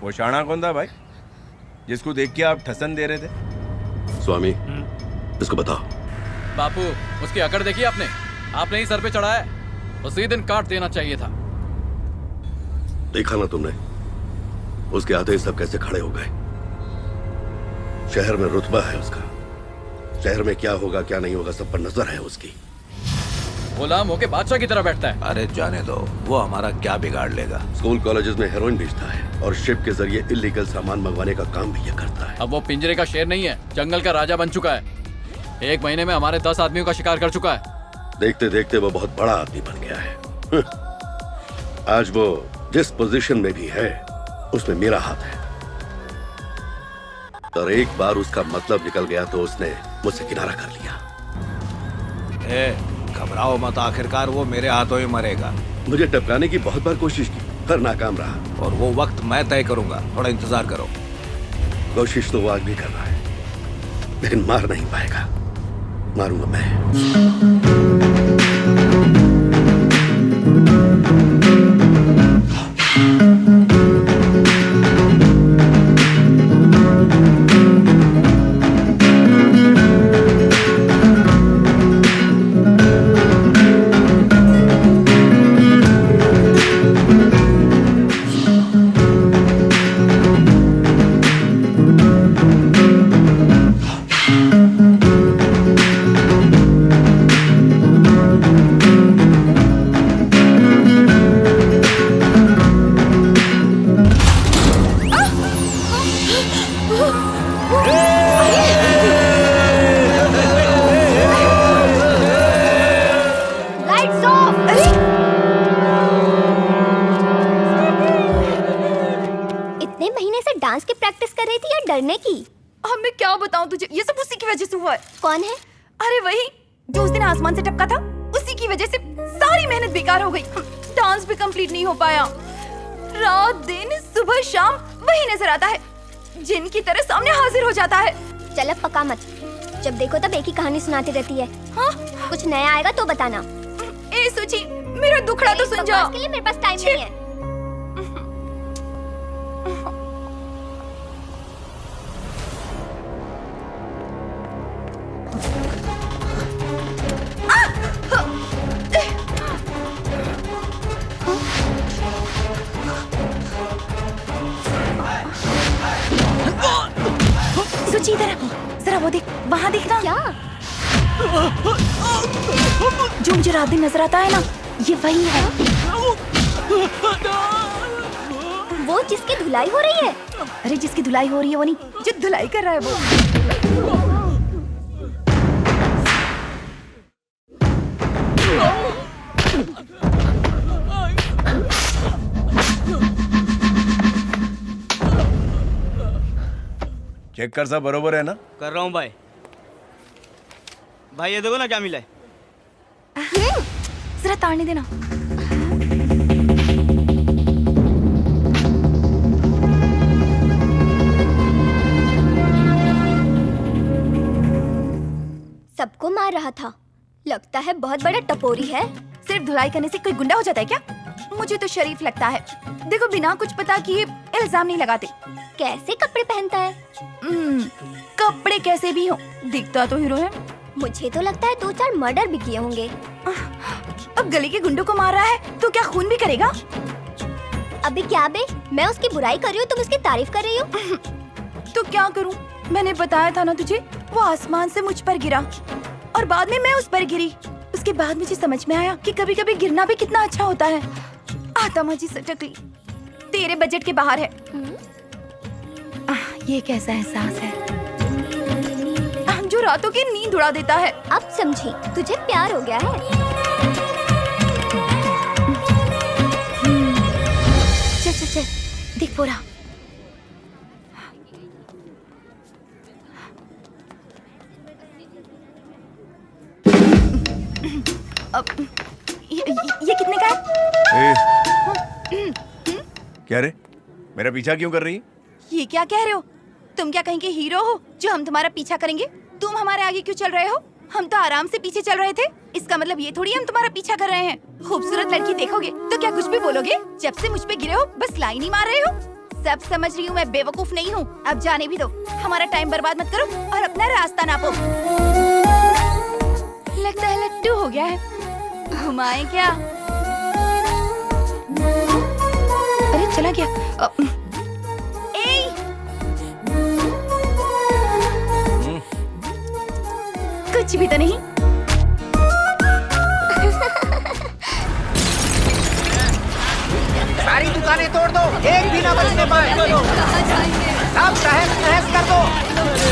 वो शाणा कौन था भाई जिसको देख के आप ठसन दे रहे थे? स्वामी, इसको बताओ। बापू, उसकी अकड़ देखी आपने ही सर पे चढ़ाया, उसी दिन काट देना चाहिए था। देखा ना तुमने, उसके आते ही सब कैसे खड़े हो गए। शहर में रुतबा है उसका, शहर में क्या होगा क्या नहीं होगा सब पर नजर है उसकी। गुलाम होके बादशाह की तरह बैठता है। अरे जाने दो, वो हमारा क्या बिगाड़ लेगा। स्कूल कॉलेजेस में हेरोइन बेचता है और शिप के जरिए इलीगल सामान मंगवाने का काम भी ये करता है। अब वो पिंजरे का शेर नहीं है, जंगल का राजा बन चुका है। 1 महीने में हमारे 10 आदमियों का शिकार कर चुका है। देखते देखते वो बहुत बड़ा आदमी बन गया है। आज वो जिस पोजीशन में भी है उसमें मेरा हाथ है, और एक बार उसका मतलब निकल गया तो उसने मुझसे किनारा कर लिया। घबराओ मत, आखिरकार वो मेरे हाथों ही मरेगा। मुझे टपकाने की बहुत बार कोशिश की पर नाकाम रहा। और वो वक्त मैं तय करूंगा, थोड़ा इंतजार करो। कोशिश तो वो आज भी कर रहा है, लेकिन मार नहीं पाएगा। मारूंगा मैं। डरने की? अब मैं क्या बताऊं तुझे, ये सब उसी की वजह से हुआ है। कौन है? अरे वही जो उस दिन आसमान से टपका था, उसी की वजह से सारी मेहनत बेकार हो गई। डांस भी कंप्लीट नहीं हो पाया। रात दिन सुबह शाम वही नजर आता है, जिन की तरह सामने हाजिर हो जाता है। चल अब पका मत, जब देखो तब एक ही कहानी सुनाती रहती है। हाँ? कुछ नया आएगा तो बताना। ए सुची, मेरा दुखड़ा तो सुन जा। के लिए मेरे पास टाइम नहीं है। सुची इधर जरा वो देख, वहाँ देखना। क्या? जो मुझे रात दिन नजर आता है ना, ये वही है। वो जिसकी धुलाई हो रही है? अरे जिसकी धुलाई हो रही है वो नहीं, जो धुलाई कर रहा है वो। चेक कर, सब बरोबर है ना? कर रहा हूँ भाई। भाई ये देखो ना क्या मिला है। जरा ताड़ने देना। सबको मार रहा था, लगता है बहुत बड़ा टपोरी है। सिर्फ धुलाई करने से कोई गुंडा हो जाता है क्या? मुझे तो शरीफ लगता है। देखो बिना कुछ पता किए इल्जाम नहीं लगाते। कैसे कपड़े पहनता है? कपड़े कैसे भी हो, दिखता तो हीरो है। मुझे तो लगता है 2-4 मर्डर भी किए होंगे। अब गली के गुंडों को मार रहा है तो क्या खून भी करेगा? अबे क्या बे, मैं उसकी बुराई कर रही हूँ, तुम उसकी तारीफ कर रही हो। तो क्या करूँ? मैंने बताया था ना तुझे, वो आसमान से मुझ पर गिरा और बाद में मैं उस पर गिरी। उसके बाद मुझे समझ में आया कि कभी कभी गिरना भी कितना अच्छा होता है। आत्मा जी सटक ली, तेरे बजट के बाहर है। ये कैसा एहसास है जो रातों की नींद उड़ा देता है। अब समझी, तुझे प्यार हो गया है। चल चल चल, देख पूरा। अब ये कितने का है? क्या रे, मेरा पीछा क्यों कर रही है? ये क्या कह रहे हो? तुम क्या कहीं के हीरो हो जो हम तुम्हारा पीछा करेंगे? तुम हमारे आगे क्यों चल रहे हो? हम तो आराम से पीछे चल रहे थे। इसका मतलब ये थोड़ी हम तुम्हारा पीछा कर रहे हैं। खूबसूरत लड़की देखोगे तो क्या कुछ भी बोलोगे? जब से मुझ पे गिरे हो बस लाइन ही मार रहे हो। सब समझ रही हूँ, मैं बेवकूफ नहीं हूँ। अब जाने भी दो, हमारा टाइम बर्बाद मत करो और अपना रास्ता नापो। लगता है लट्टू हो गया है, घुमाए क्या? अरे चला गया। ए! कुछ भी तो नहीं। सारी दुकानें तोड़ दो, एक भी ना बचने पाए। सब तहस नहस कर दो,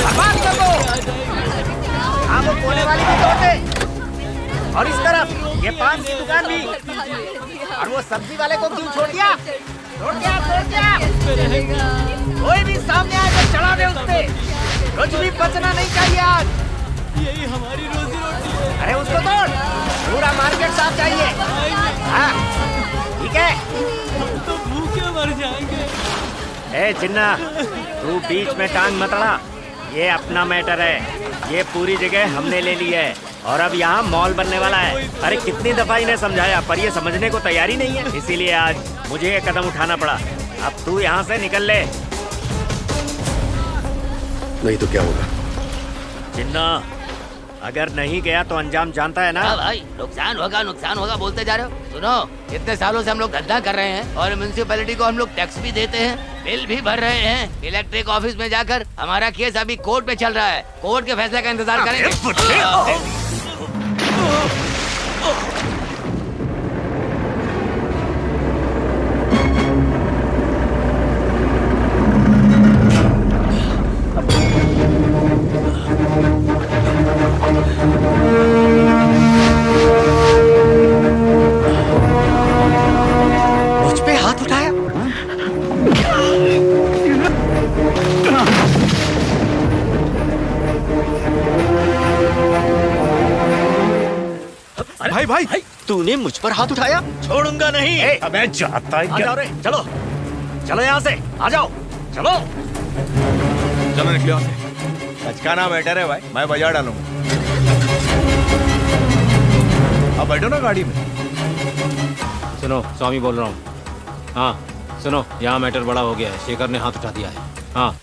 बर्बाद कर दो। हाँ, वो कोने वाली भी तोड़ दे। और इस तरफ ये पान की दुकान भी। और वो सब्जी वाले को क्यों छोड़ दिया? तोड़ दिया, तोड़ दिया। कोई भी सामने आए तो चढ़ा दे उस पे। कुछ भी बचना नहीं चाहिए आज। यही हमारी रोजी रोटी है। अरे उसको तोड़, पूरा मार्केट साफ चाहिए। हाँ, ठीक है। हम तो भूखे मर जाएंगे। ए चिन्ना, तू बीच में टांग मत अड़ा। ये अपना मैटर है, ये पूरी जगह हमने ले ली है और अब यहाँ मॉल बनने वाला है। अरे कितनी दफा इन्हें समझाया पर ये समझने को तैयारी नहीं है, इसीलिए आज मुझे ये कदम उठाना पड़ा। अब तू यहाँ से निकल ले। नहीं तो क्या होगा? चिन्ना, अगर नहीं गया तो अंजाम जानता है ना? हाँ भाई, नुकसान होगा बोलते जा रहे हो। सुनो, इतने सालों से हम लोग धंधा कर रहे हैं और म्युनिसिपैलिटी को हम लोग टैक्स भी देते हैं, बिल भी भर रहे हैं। इलेक्ट्रिक ऑफिस में जाकर हमारा केस अभी कोर्ट में चल रहा है, कोर्ट के फैसले का इंतजार करेंगे। मुझ पे हाथ उठाया? भाई भाई तूने मुझ पर हाथ उठाया? छोड़ूंगा नहीं। अबे जाता है आ क्या? जाओ रे, चलो चलो यहाँ से, आ जाओ, चलो। चलो निकलो यहाँ से। बचकाना बेटर है भाई, मैं बजा डालूंगा। अब बैठो ना गाड़ी में। सुनो, स्वामी बोल रहा हूँ। हाँ सुनो, यहाँ मैटर बड़ा हो गया है, शेखर ने हाथ उठा दिया है। हाँ,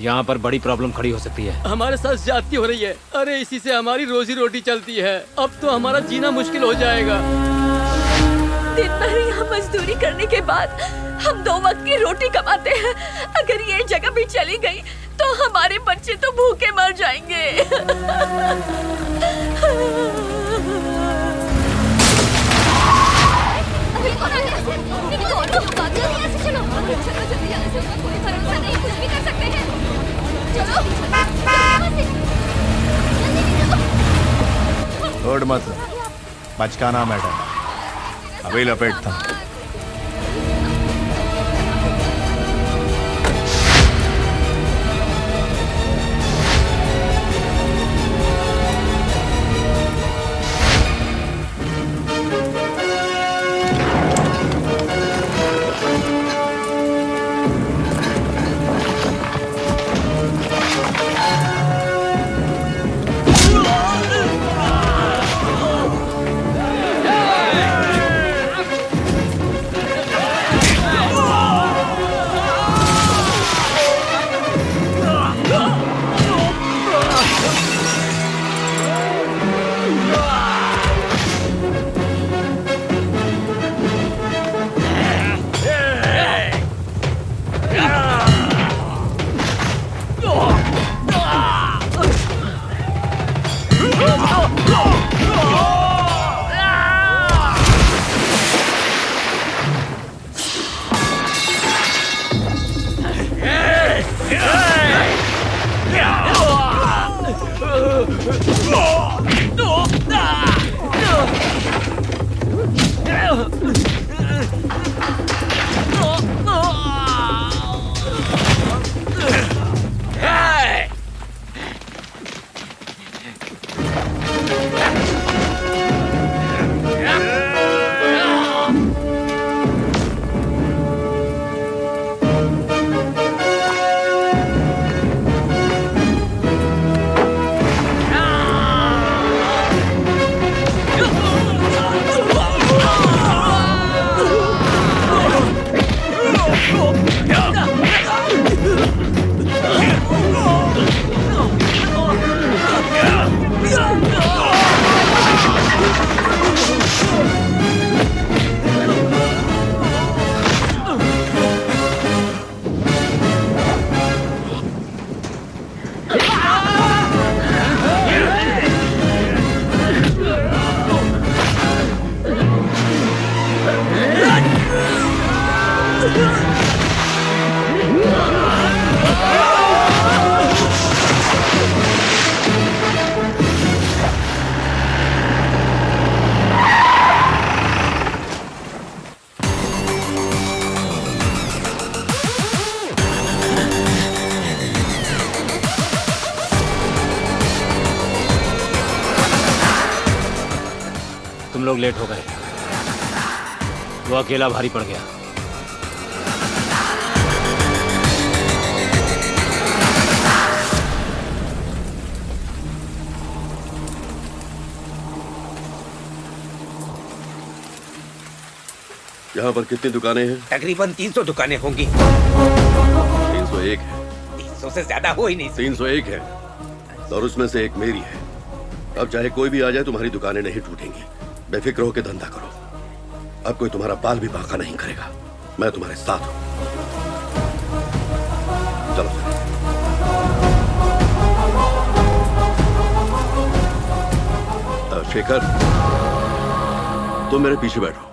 यहाँ पर बड़ी प्रॉब्लम खड़ी हो सकती है। हमारे साथ ज्यादती हो रही है। अरे इसी से हमारी रोजी रोटी चलती है, अब तो हमारा जीना मुश्किल हो जाएगा। दिन भर यहाँ मजदूरी करने के बाद हम 2 वक्त की रोटी कमाते हैं। अगर ये जगह भी चली गई तो हमारे बच्चे तो भूखे मर जाएंगे। छोड़ मत, बचकाना मैटर अभी लपेटता हूं। लोग लेट हो गए। वो अकेला भारी पड़ गया। यहाँ पर कितनी दुकानें हैं? तकरीबन 300 दुकानें होंगी। 301 है। 300 से ज्यादा हो ही नहीं। 301 है और उसमें से एक मेरी है। अब चाहे कोई भी आ जाए तुम्हारी दुकानें नहीं टूटेंगी। बेफिक्र होकर धंधा करो। अब कोई तुम्हारा बाल भी बांका नहीं करेगा। मैं तुम्हारे साथ हूं। चलो शेखर, तुम मेरे पीछे बैठो।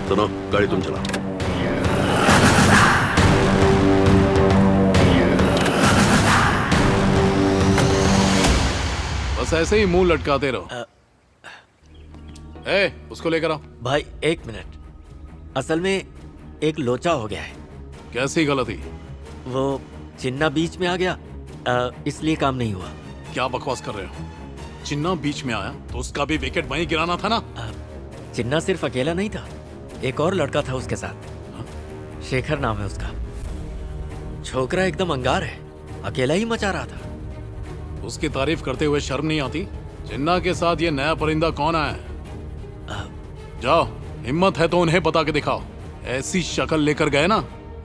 सुनो, गाड़ी तुम चलाओ। बस ऐसे ही मुंह लटकाते रहो। उसको लेकर आओ। भाई 1 मिनट, असल में एक लोचा हो गया है। कैसी गलती? वो चिन्ना बीच में आ गया, इसलिए काम नहीं हुआ। क्या बकवास कर रहे हो? चिन्ना बीच में आया तो उसका भी विकेट वहीं गिराना था ना। चिन्ना सिर्फ अकेला नहीं था, एक और लड़का था उसके साथ। शेखर नाम है उसका। छोकरा एकदम अंगार है, अकेला ही मचा रहा था। उसकी तारीफ करते हुए शर्म नहीं आती? चिन्ना के साथ ये नया परिंदा कौन आया है? जाओ, हिम्मत है तो उन्हें बता के दिखाओ। ऐसी शक्ल लेकर गए ना,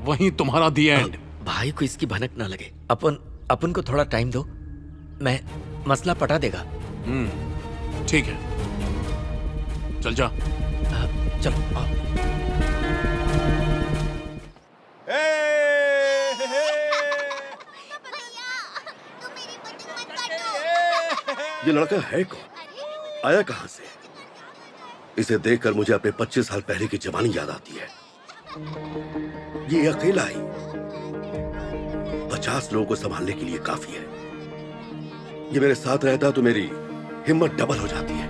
वहीं तुम्हारा दी एंड। भाई को इसकी भनक ना लगे। अपन को थोड़ा टाइम दो, मैं मसला पटा देगा। ठीक है, चल जा। चल आओ। ये लड़का है कौन? आया कहां से? इसे देखकर मुझे अपने 25 साल पहले की जवानी याद आती है। ये अकेला ही 50 लोगों को संभालने के लिए काफी है। ये मेरे साथ रहता तो मेरी हिम्मत डबल हो जाती है।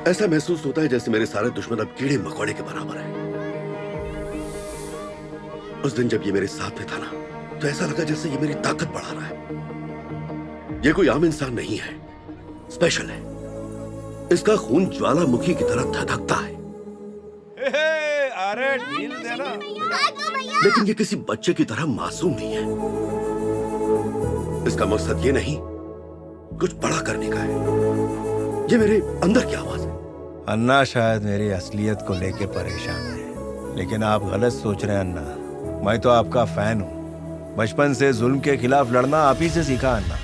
ऐसा महसूस होता है जैसे मेरे सारे दुश्मन अब कीड़े मकोड़े के बराबर हैं। उस दिन जब ये मेरे साथ में था ना, तो ऐसा लगा जैसे ये मेरी ताकत बढ़ा रहा है। ये कोई आम इंसान नहीं है, स्पेशल है। इसका खून ज्वालामुखी की तरह धधकता है। अरे ढील देना। लेकिन ये किसी बच्चे की तरह मासूम नहीं है। इसका मकसद ये नहीं कुछ बड़ा करने का है। ये मेरे अंदर की आवाज है। अन्ना शायद मेरी असलियत को लेके परेशान है, लेकिन आप गलत सोच रहे हैं अन्ना। मैं तो आपका फैन हूँ। बचपन से जुल्म के खिलाफ लड़ना आप ही से सीखा अन्ना।